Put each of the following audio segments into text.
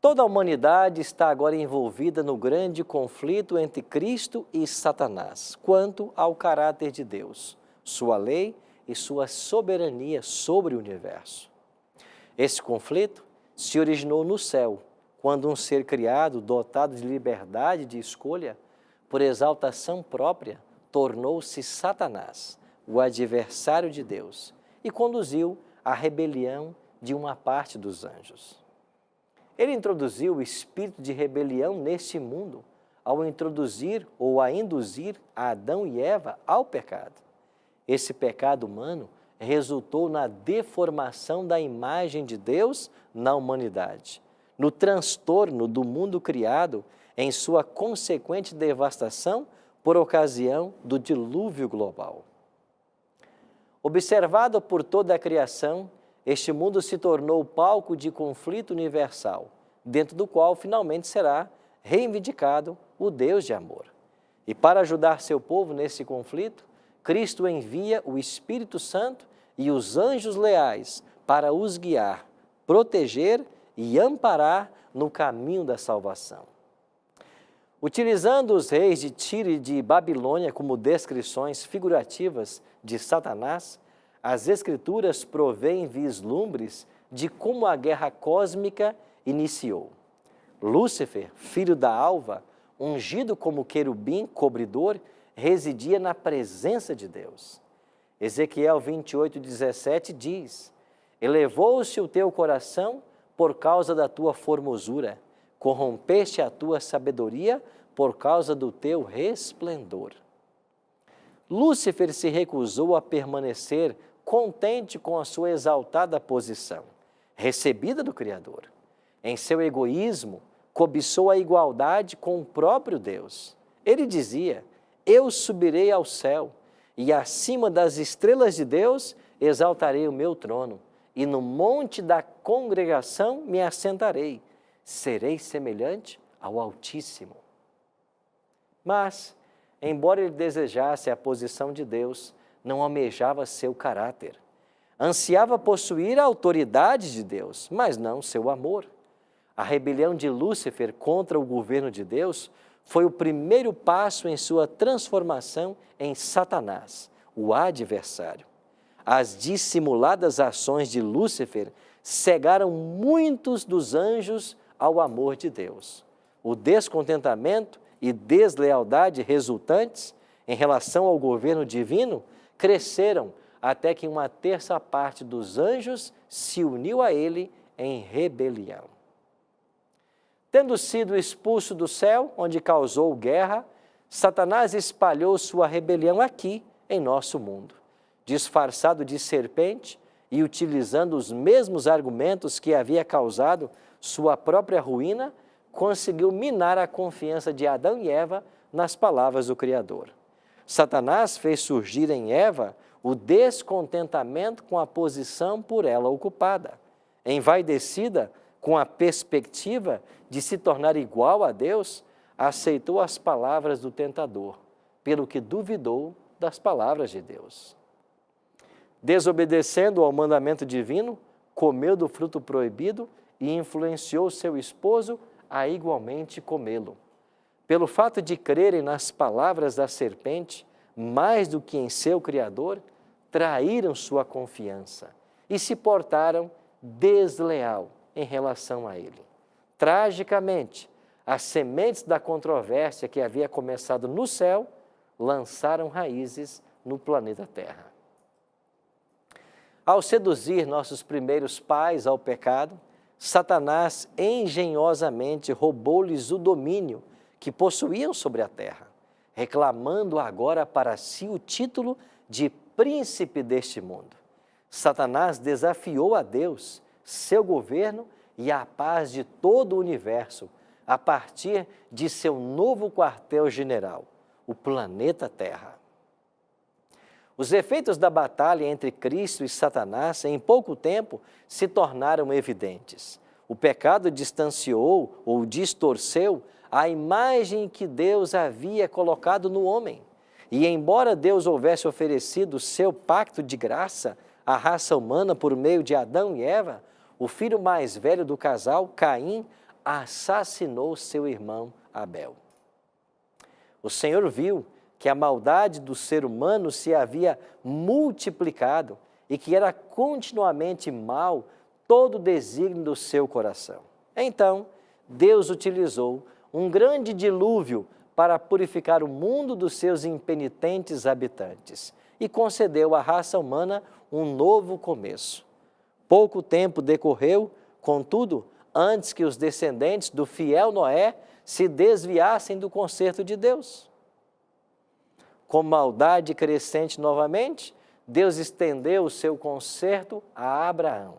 Toda a humanidade está agora envolvida no grande conflito entre Cristo e Satanás, quanto ao caráter de Deus, sua lei e sua soberania sobre o universo. Esse conflito se originou no céu, quando um ser criado, dotado de liberdade de escolha, por exaltação própria, tornou-se Satanás, o adversário de Deus, e conduziu à rebelião de uma parte dos anjos. Ele introduziu o espírito de rebelião neste mundo, ao introduzir ou a induzir Adão e Eva ao pecado. Esse pecado humano resultou na deformação da imagem de Deus na humanidade, no transtorno do mundo criado em sua consequente devastação por ocasião do dilúvio global. Observado por toda a criação, este mundo se tornou palco de conflito universal, dentro do qual finalmente será reivindicado o Deus de amor. E para ajudar seu povo nesse conflito, Cristo envia o Espírito Santo e os anjos leais para os guiar, proteger e amparar no caminho da salvação. Utilizando os reis de Tiro e de Babilônia como descrições figurativas de Satanás, as Escrituras provêem vislumbres de como a guerra cósmica iniciou. Lúcifer, filho da alva, ungido como querubim cobridor, residia na presença de Deus. Ezequiel 28:17 diz: elevou-se o teu coração por causa da tua formosura, corrompeste a tua sabedoria por causa do teu resplendor. Lúcifer se recusou a permanecer contente com a sua exaltada posição, recebida do Criador. Em seu egoísmo, cobiçou a igualdade com o próprio Deus. Ele dizia: eu subirei ao céu, e acima das estrelas de Deus exaltarei o meu trono, e no monte da congregação me assentarei, serei semelhante ao Altíssimo. Mas, embora ele desejasse a posição de Deus, não almejava seu caráter. Ansiava possuir a autoridade de Deus, mas não seu amor. A rebelião de Lúcifer contra o governo de Deus foi o primeiro passo em sua transformação em Satanás, o adversário. As dissimuladas ações de Lúcifer cegaram muitos dos anjos ao amor de Deus. O descontentamento e deslealdade resultantes em relação ao governo divino cresceram até que uma terça parte dos anjos se uniu a ele em rebelião. Tendo sido expulso do céu, onde causou guerra, Satanás espalhou sua rebelião aqui, em nosso mundo. Disfarçado de serpente e utilizando os mesmos argumentos que havia causado sua própria ruína, conseguiu minar a confiança de Adão e Eva nas palavras do Criador. Satanás fez surgir em Eva o descontentamento com a posição por ela ocupada. Envaidecida com a perspectiva de se tornar igual a Deus, aceitou as palavras do tentador, pelo que duvidou das palavras de Deus. Desobedecendo ao mandamento divino, comeu do fruto proibido e influenciou seu esposo a igualmente comê-lo. Pelo fato de crerem nas palavras da serpente, mais do que em seu Criador, traíram sua confiança e se portaram desleal em relação a ele. Tragicamente, as sementes da controvérsia que havia começado no céu lançaram raízes no planeta Terra. Ao seduzir nossos primeiros pais ao pecado, Satanás engenhosamente roubou-lhes o domínio que possuíam sobre a terra, reclamando agora para si o título de príncipe deste mundo. Satanás desafiou a Deus, seu governo e a paz de todo o universo, a partir de seu novo quartel-general, o planeta Terra. Os efeitos da batalha entre Cristo e Satanás, em pouco tempo, se tornaram evidentes. O pecado distanciou ou distorceu a imagem que Deus havia colocado no homem. E embora Deus houvesse oferecido seu pacto de graça à raça humana por meio de Adão e Eva, o filho mais velho do casal, Caim, assassinou seu irmão Abel. O Senhor viu que a maldade do ser humano se havia multiplicado e que era continuamente mal todo o desígnio do seu coração. Então, Deus utilizou um grande dilúvio para purificar o mundo dos seus impenitentes habitantes e concedeu à raça humana um novo começo. Pouco tempo decorreu, contudo, antes que os descendentes do fiel Noé se desviassem do conserto de Deus. Com maldade crescente novamente, Deus estendeu o seu conserto a Abraão.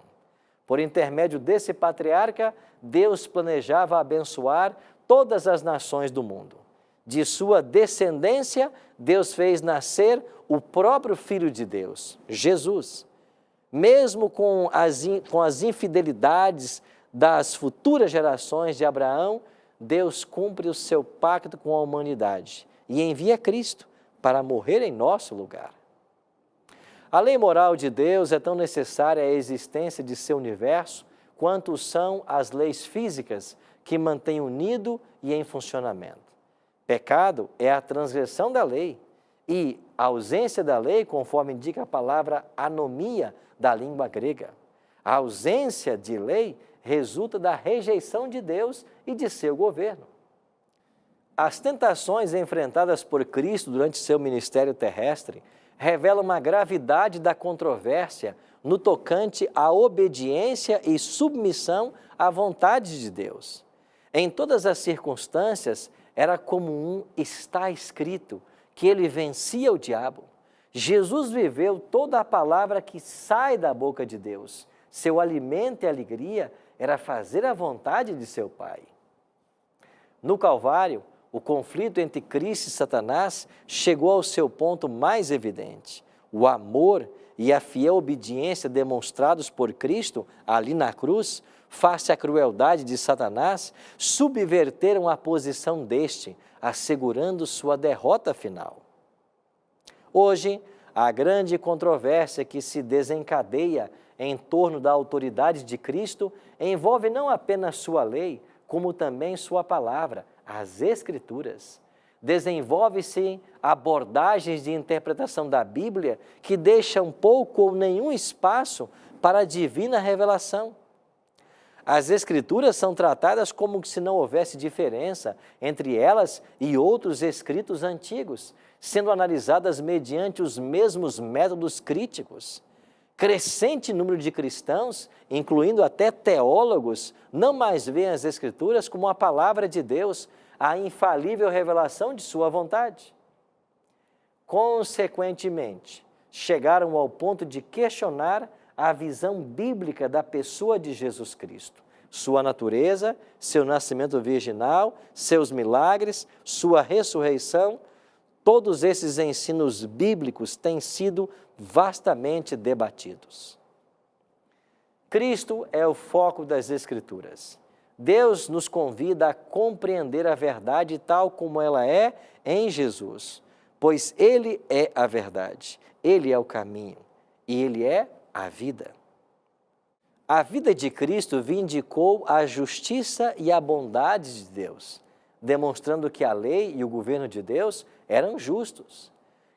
Por intermédio desse patriarca, Deus planejava abençoar todas as nações do mundo. De sua descendência, Deus fez nascer o próprio Filho de Deus, Jesus. Mesmo com as infidelidades das futuras gerações de Abraão, Deus cumpre o seu pacto com a humanidade e envia Cristo para morrer em nosso lugar. A lei moral de Deus é tão necessária à existência de seu universo quanto são as leis físicas que mantêm unido e em funcionamento. Pecado é a transgressão da lei e a ausência da lei, conforme indica a palavra anomia da língua grega. A ausência de lei resulta da rejeição de Deus e de seu governo. As tentações enfrentadas por Cristo durante seu ministério terrestre revelam uma gravidade da controvérsia no tocante à obediência e submissão à vontade de Deus. Em todas as circunstâncias, era comum está escrito que ele vencia o diabo. Jesus viveu toda a palavra que sai da boca de Deus. Seu alimento e alegria era fazer a vontade de seu Pai. No Calvário, o conflito entre Cristo e Satanás chegou ao seu ponto mais evidente. O amor e a fiel obediência demonstrados por Cristo ali na cruz, face à crueldade de Satanás, subverteram a posição deste, assegurando sua derrota final. Hoje, a grande controvérsia que se desencadeia em torno da autoridade de Cristo envolve não apenas sua lei, como também sua palavra, as Escrituras. Desenvolve-se abordagens de interpretação da Bíblia que deixam pouco ou nenhum espaço para a divina revelação. As Escrituras são tratadas como se não houvesse diferença entre elas e outros escritos antigos, sendo analisadas mediante os mesmos métodos críticos. Crescente número de cristãos, incluindo até teólogos, não mais veem as Escrituras como a palavra de Deus, a infalível revelação de sua vontade. Consequentemente, chegaram ao ponto de questionar a visão bíblica da pessoa de Jesus Cristo, sua natureza, seu nascimento virginal, seus milagres, sua ressurreição. Todos esses ensinos bíblicos têm sido vastamente debatidos. Cristo é o foco das Escrituras. Deus nos convida a compreender a verdade tal como ela é em Jesus, pois Ele é a verdade, Ele é o caminho e Ele é a vida. A vida de Cristo vindicou a justiça e a bondade de Deus, demonstrando que a lei e o governo de Deus eram justos.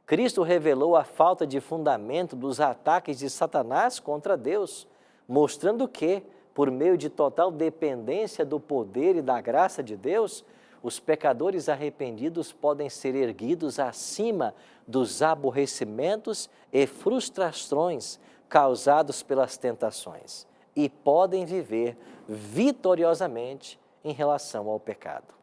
Cristo revelou a falta de fundamento dos ataques de Satanás contra Deus, mostrando que, por meio de total dependência do poder e da graça de Deus, os pecadores arrependidos podem ser erguidos acima dos aborrecimentos e frustrações causados pelas tentações e podem viver vitoriosamente em relação ao pecado.